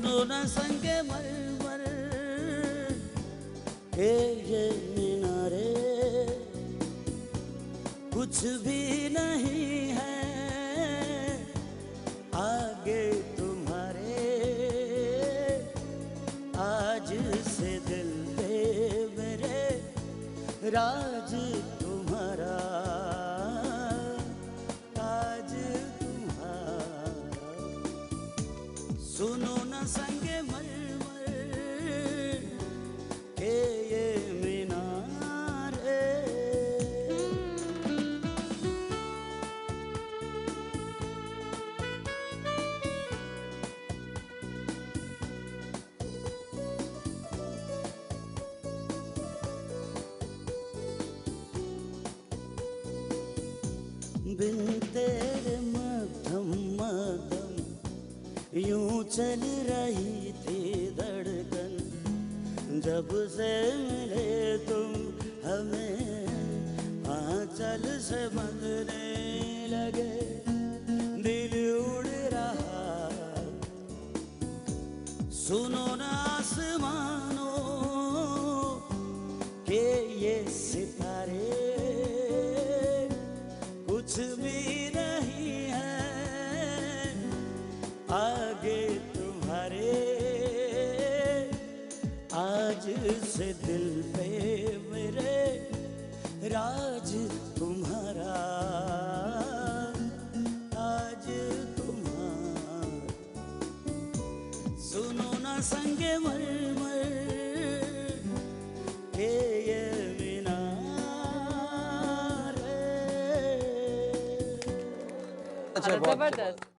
सुनो न संगे मरमर के ये मीनारे, कुछ भी नहीं है आगे तुम्हारे। आज से दिल पे मेरे राज तुम्हारा, आज तुम्हारा। सुनो न संगे मरमर के ये मीनारे। बिन तेरे मध्यम मध्यम यूं चल रही थी धड़कन। जब से मिले तुम हमें आंचल से बंधने लगे, दिल उड़ रहा। सुनो न आसमानों के ये सितारे, कुछ भी नहीं है आगे तुम्हारे। आज से दिल पे मेरे राज तुम्हारा, आज तुम्हारा। सुनो न संगे मरमर के ये मीनारे। जबरदस्त।